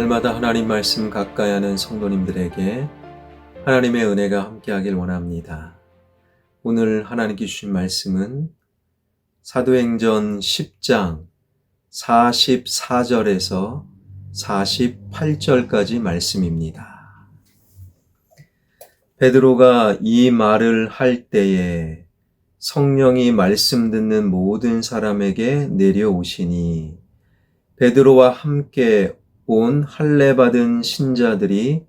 날마다 하나님 말씀 가까이 하는 성도님들에게 하나님의 은혜가 함께하길 원합니다. 오늘 하나님께 주신 말씀은 사도행전 10장 44절에서 48절까지 말씀입니다. 베드로가 이 말을 할 때에 성령이 말씀 듣는 모든 사람에게 내려오시니 베드로와 함께 온 할례 받은 신자들이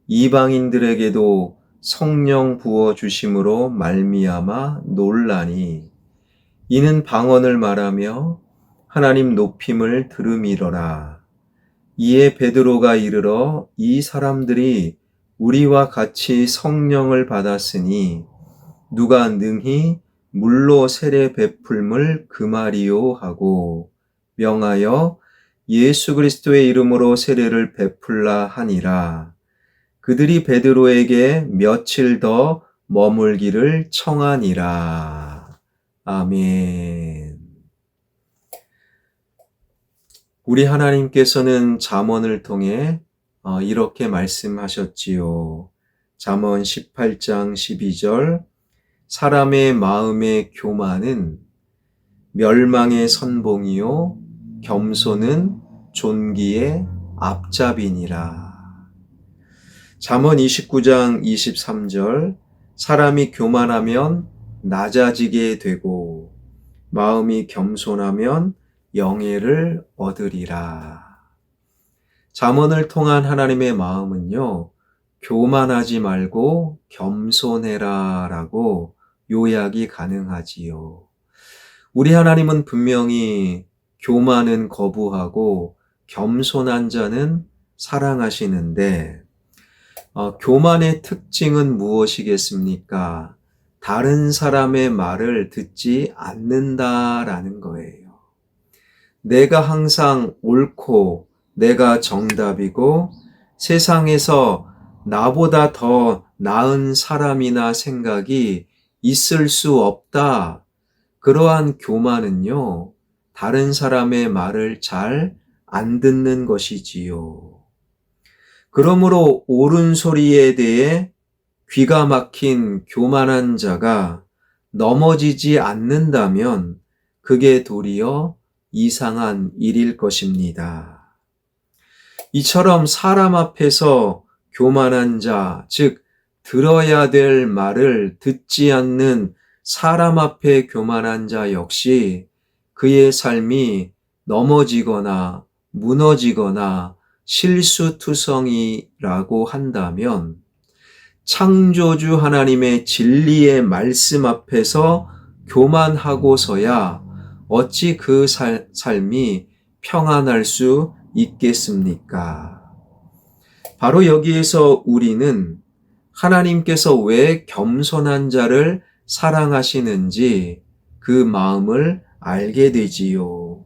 이방인들에게도 성령 부어 주심으로 말미암아 놀라니 이는 방언을 말하며 하나님 높임을 들음이러라. 이에 베드로가 이르러 이 사람들이 우리와 같이 성령을 받았으니 누가 능히 물로 세례 베풀물 금하리요 하고 명하여 예수 그리스도의 이름으로 세례를 베풀라 하니라. 그들이 베드로에게 며칠 더 머물기를 청하니라. 아멘. 우리 하나님께서는 잠언을 통해 이렇게 말씀하셨지요. 잠언 18장 12절 사람의 마음의 교만은 멸망의 선봉이요 겸손은 존귀의 앞잡이니라. 잠언 29장 23절 사람이 교만하면 낮아지게 되고 마음이 겸손하면 영예를 얻으리라. 잠언을 통한 하나님의 마음은요, 교만하지 말고 겸손해라 라고 요약이 가능하지요. 우리 하나님은 분명히 교만은 거부하고 겸손한 자는 사랑하시는데 교만의 특징은 무엇이겠습니까? 다른 사람의 말을 듣지 않는다라는 거예요. 내가 항상 옳고 내가 정답이고 세상에서 나보다 더 나은 사람이나 생각이 있을 수 없다. 그러한 교만은요, 다른 사람의 말을 잘 안 듣는 것이지요. 그러므로 옳은 소리에 대해 귀가 막힌 교만한 자가 넘어지지 않는다면 그게 도리어 이상한 일일 것입니다. 이처럼 사람 앞에서 교만한 자, 즉 들어야 될 말을 듣지 않는 사람 앞에 교만한 자 역시 그의 삶이 넘어지거나 무너지거나 실수투성이라고 한다면 창조주 하나님의 진리의 말씀 앞에서 교만하고서야 어찌 그 삶이 평안할 수 있겠습니까? 바로 여기에서 우리는 하나님께서 왜 겸손한 자를 사랑하시는지 그 마음을 알게 되지요.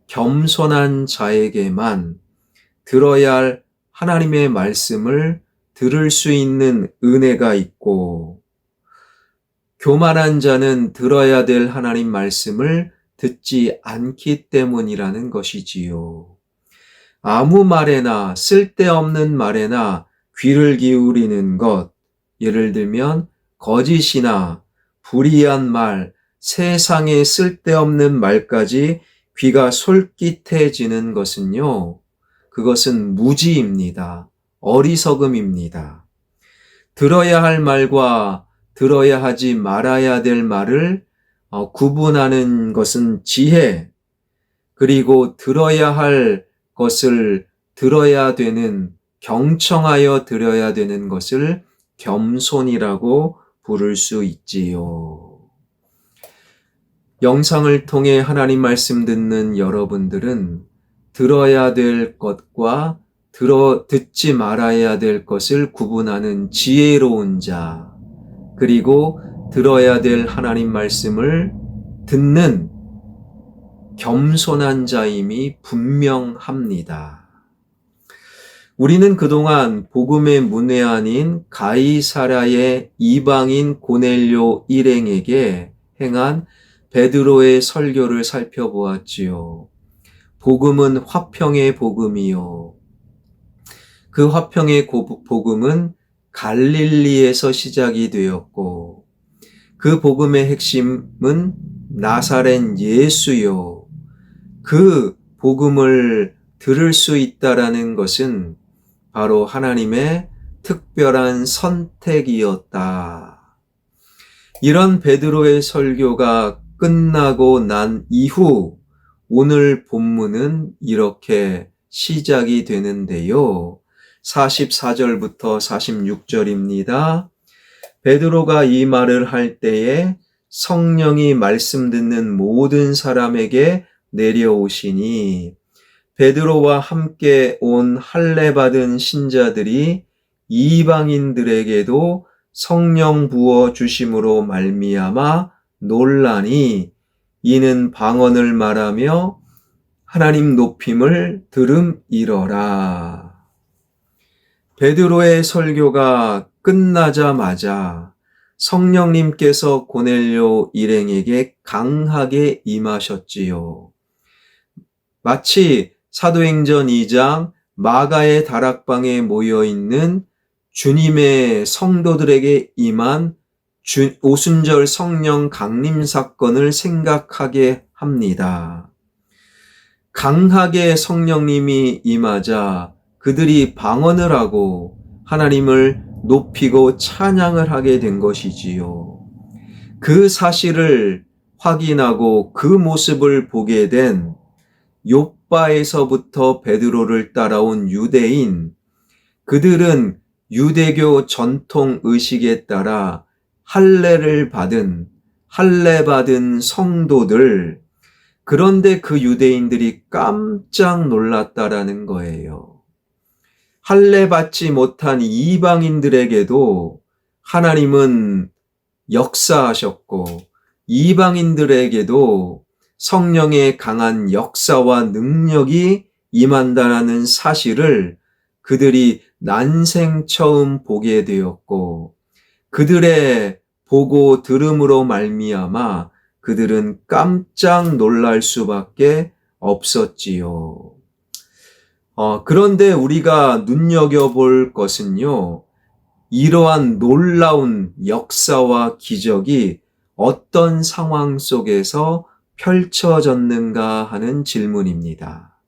겸손한 자에게만 들어야 할 하나님의 말씀을 들을 수 있는 은혜가 있고, 교만한 자는 들어야 될 하나님 말씀을 듣지 않기 때문이라는 것이지요. 아무 말에나 쓸데없는 말에나 귀를 기울이는 것, 예를 들면 거짓이나 불의한 말, 세상에 쓸데없는 말까지 귀가 솔깃해지는 것은요, 그것은 무지입니다. 어리석음입니다. 들어야 할 말과 들어야 하지 말아야 될 말을 구분하는 것은 지혜, 그리고 들어야 할 것을 들어야 되는, 경청하여 들어야 되는 것을 겸손이라고 부를 수 있지요. 영상을 통해 하나님 말씀 듣는 여러분들은 들어야 될 것과 듣지 말아야 될 것을 구분하는 지혜로운 자, 그리고 들어야 될 하나님 말씀을 듣는 겸손한 자임이 분명합니다. 우리는 그동안 복음의 문외한인 가이사랴의 이방인 고넬료 일행에게 행한 베드로의 설교를 살펴보았지요. 복음은 화평의 복음이요. 그 화평의 복음은 갈릴리에서 시작이 되었고 그 복음의 핵심은 나사렛 예수요. 그 복음을 들을 수 있다라는 것은 바로 하나님의 특별한 선택이었다. 이런 베드로의 설교가 끝나고 난 이후 오늘 본문은 이렇게 시작이 되는데요. 44절부터 46절입니다. 베드로가 이 말을 할 때에 성령이 말씀 듣는 모든 사람에게 내려오시니 베드로와 함께 온 할례 받은 신자들이 이방인들에게도 성령 부어 주심으로 말미암아 놀라니 이는 방언을 말하며 하나님 높임을 들음이러라. 베드로의 설교가 끝나자마자 성령님께서 고넬료 일행에게 강하게 임하셨지요. 마치 사도행전 2장 마가의 다락방에 모여있는 주님의 성도들에게 임한 오순절 성령 강림 사건을 생각하게 합니다. 강하게 성령님이 임하자 그들이 방언을 하고 하나님을 높이고 찬양을 하게 된 것이지요. 그 사실을 확인하고 그 모습을 보게 된 욥바에서부터 베드로를 따라온 유대인, 그들은 유대교 전통 의식에 따라 할례 받은 성도들, 그런데 그 유대인들이 깜짝 놀랐다라는 거예요. 할례 받지 못한 이방인들에게도 하나님은 역사하셨고 이방인들에게도 성령의 강한 역사와 능력이 임한다라는 사실을 그들이 난생 처음 보게 되었고 그들의 보고 들음으로 말미암아 그들은 깜짝 놀랄 수밖에 없었지요. 그런데 우리가 눈여겨볼 것은요, 이러한 놀라운 역사와 기적이 어떤 상황 속에서 펼쳐졌는가 하는 질문입니다.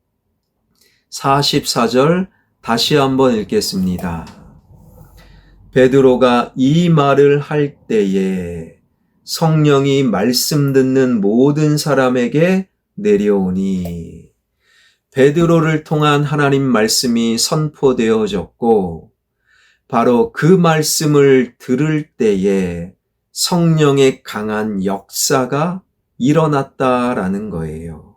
44절 다시 한번 읽겠습니다. 베드로가 이 말을 할 때에 성령이 말씀 듣는 모든 사람에게 내려오니 베드로를 통한 하나님 말씀이 선포되어졌고 바로 그 말씀을 들을 때에 성령의 강한 역사가 일어났다라는 거예요.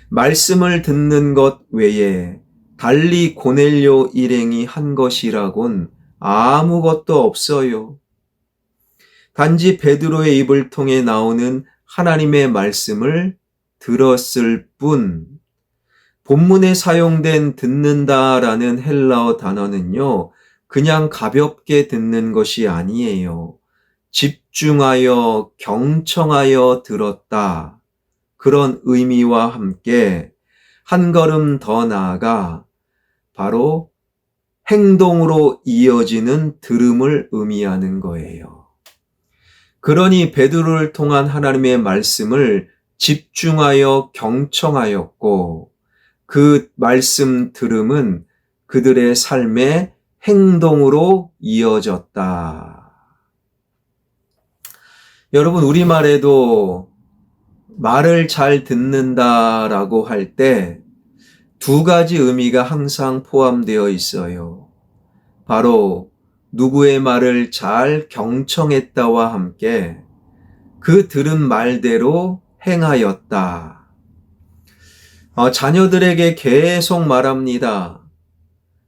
말씀을 듣는 것 외에 달리 고넬료 일행이 한 것이라곤 아무것도 없어요. 단지 베드로의 입을 통해 나오는 하나님의 말씀을 들었을 뿐, 본문에 사용된 듣는다라는 헬라어 단어는요, 그냥 가볍게 듣는 것이 아니에요. 집중하여 경청하여 들었다. 그런 의미와 함께 한 걸음 더 나아가 바로 행동으로 이어지는 들음을 의미하는 거예요. 그러니 베드로를 통한 하나님의 말씀을 집중하여 경청하였고 그 말씀 들음은 그들의 삶의 행동으로 이어졌다. 여러분, 우리말에도 말을 잘 듣는다라고 할 때 두 가지 의미가 항상 포함되어 있어요. 바로 누구의 말을 잘 경청했다와 함께 그 들은 말대로 행하였다. 자녀들에게 계속 말합니다.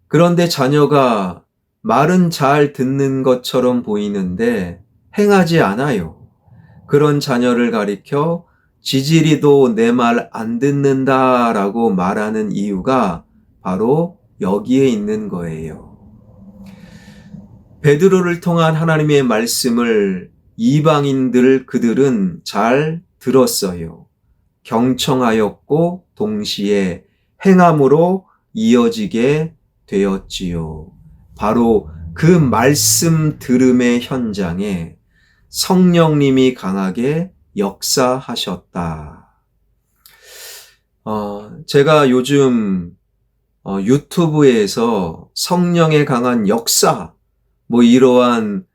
그런데 자녀가 말은 잘 듣는 것처럼 보이는데 행하지 않아요. 그런 자녀를 가리켜 지지리도 내 말 안 듣는다라고 말하는 이유가 바로 여기에 있는 거예요. 베드로를 통한 하나님의 말씀을 이방인들 그들은 잘 들었어요. 경청하였고 동시에 행함으로 이어지게 되었지요. 바로 그 말씀 들음의 현장에 성령님이 강하게 역사하셨다. 제가 요즘 유튜브에서 성령의 강한 역사, 이러한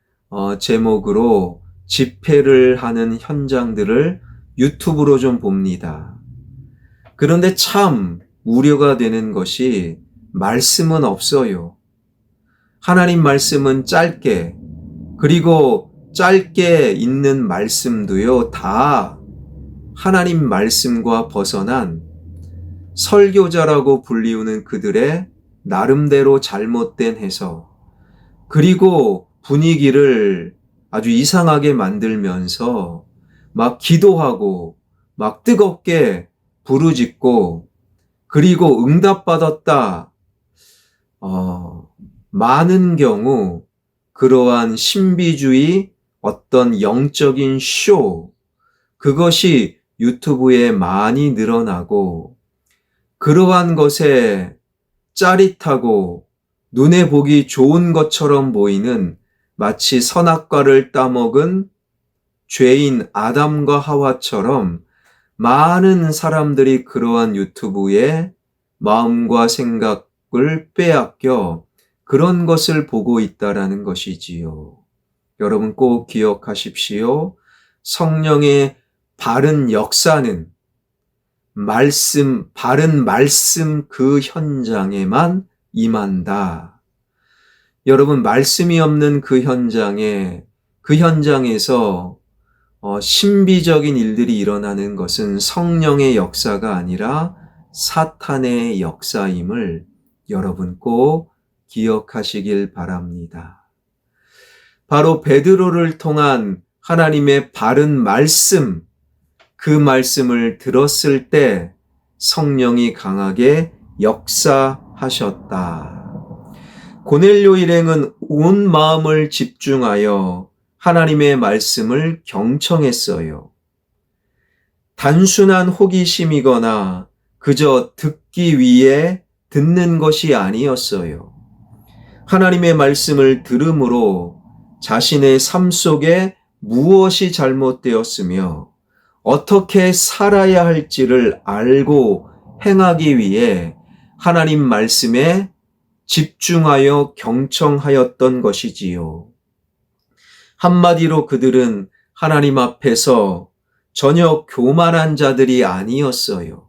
제목으로 집회를 하는 현장들을 유튜브로 좀 봅니다. 그런데 참 우려가 되는 것이 말씀은 없어요. 하나님 말씀은 짧게, 그리고 짧게 있는 말씀도요, 다 하나님 말씀과 벗어난 설교자라고 불리우는 그들의 나름대로 잘못된 해석, 그리고 분위기를 아주 이상하게 만들면서 막 기도하고 막 뜨겁게 부르짖고 그리고 응답받았다. 많은 경우 그러한 신비주의 어떤 영적인 쇼, 그것이 유튜브에 많이 늘어나고 그러한 것에 짜릿하고 눈에 보기 좋은 것처럼 보이는 마치 선악과를 따먹은 죄인 아담과 하와처럼 많은 사람들이 그러한 유튜브에 마음과 생각을 빼앗겨 그런 것을 보고 있다라는 것이지요. 여러분 꼭 기억하십시오. 성령의 바른 역사는 바른 말씀 그 현장에만 임한다. 여러분, 말씀이 없는 그 현장에서 신비적인 일들이 일어나는 것은 성령의 역사가 아니라 사탄의 역사임을 여러분 꼭 기억하시길 바랍니다. 바로 베드로를 통한 하나님의 바른 말씀, 그 말씀을 들었을 때 성령이 강하게 역사하셨다. 고넬료 일행은 온 마음을 집중하여 하나님의 말씀을 경청했어요. 단순한 호기심이거나 그저 듣기 위해 듣는 것이 아니었어요. 하나님의 말씀을 들음으로 자신의 삶 속에 무엇이 잘못되었으며 어떻게 살아야 할지를 알고 행하기 위해 하나님 말씀에 집중하여 경청하였던 것이지요. 한마디로 그들은 하나님 앞에서 전혀 교만한 자들이 아니었어요.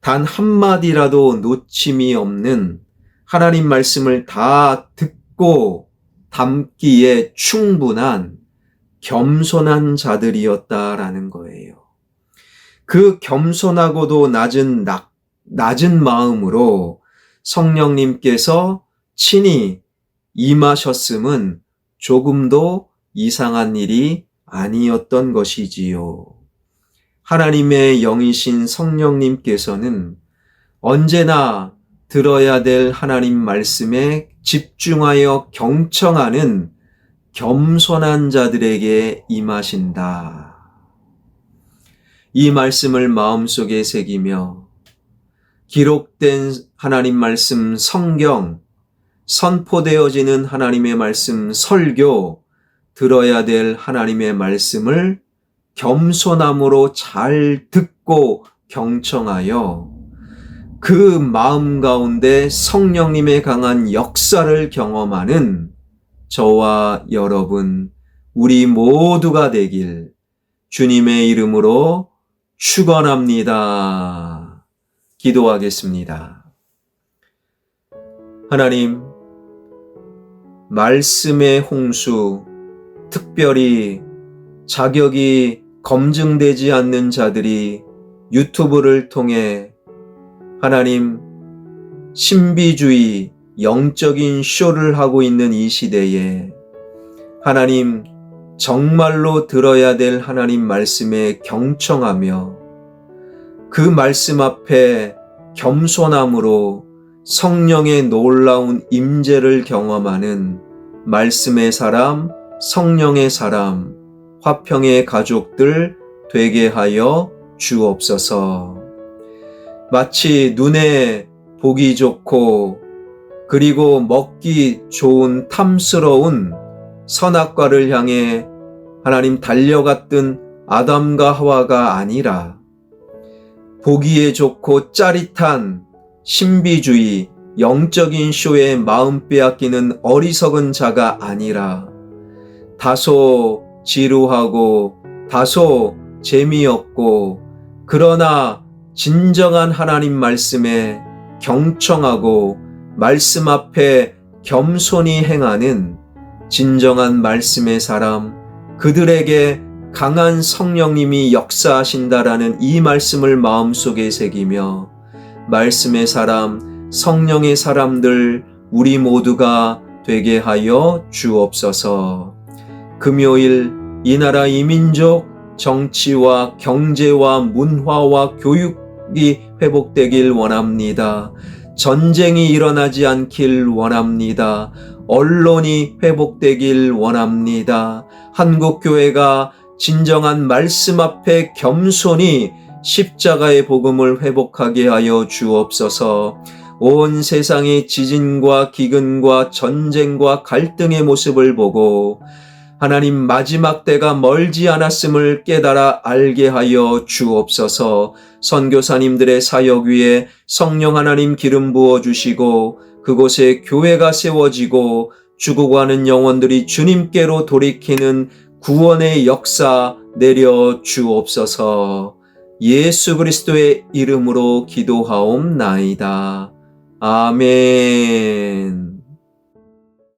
단 한마디라도 놓침이 없는 하나님 말씀을 다 듣고 담기에 충분한 겸손한 자들이었다라는 거예요. 그 겸손하고도 낮은 마음으로 성령님께서 친히 임하셨음은 조금도 이상한 일이 아니었던 것이지요. 하나님의 영이신 성령님께서는 언제나 들어야 될 하나님 말씀에 집중하여 경청하는 겸손한 자들에게 임하신다. 이 말씀을 마음속에 새기며 기록된 하나님 말씀 성경, 선포되어지는 하나님의 말씀 설교, 들어야 될 하나님의 말씀을 겸손함으로 잘 듣고 경청하여 그 마음 가운데 성령님의 강한 역사를 경험하는 저와 여러분, 우리 모두가 되길 주님의 이름으로 축원합니다. 기도하겠습니다. 하나님, 말씀의 홍수, 특별히 자격이 검증되지 않는 자들이 유튜브를 통해 하나님, 신비주의, 영적인 쇼를 하고 있는 이 시대에 하나님, 정말로 들어야 될 하나님 말씀에 경청하며 그 말씀 앞에 겸손함으로 성령의 놀라운 임재를 경험하는 말씀의 사람, 성령의 사람, 화평의 가족들 되게 하여 주옵소서. 마치 눈에 보기 좋고 그리고 먹기 좋은 탐스러운 선악과를 향해 하나님 달려갔던 아담과 하와가 아니라 보기에 좋고 짜릿한 신비주의, 영적인 쇼에 마음 빼앗기는 어리석은 자가 아니라 다소 지루하고 다소 재미없고 그러나 진정한 하나님 말씀에 경청하고 말씀 앞에 겸손히 행하는 진정한 말씀의 사람, 그들에게 강한 성령님이 역사하신다라는 이 말씀을 마음속에 새기며 말씀의 사람, 성령의 사람들 우리 모두가 되게 하여 주옵소서. 금요일 이 나라 이 민족 정치와 경제와 문화와 교육이 회복되길 원합니다. 전쟁이 일어나지 않길 원합니다. 언론이 회복되길 원합니다. 한국교회가 진정한 말씀 앞에 겸손히 십자가의 복음을 회복하게 하여 주옵소서. 온 세상의 지진과 기근과 전쟁과 갈등의 모습을 보고 하나님 마지막 때가 멀지 않았음을 깨달아 알게 하여 주옵소서. 선교사님들의 사역 위에 성령 하나님 기름 부어 주시고 그곳에 교회가 세워지고 죽어가는 영혼들이 주님께로 돌이키는 구원의 역사 내려 주옵소서. 예수 그리스도의 이름으로 기도하옵나이다. 아멘.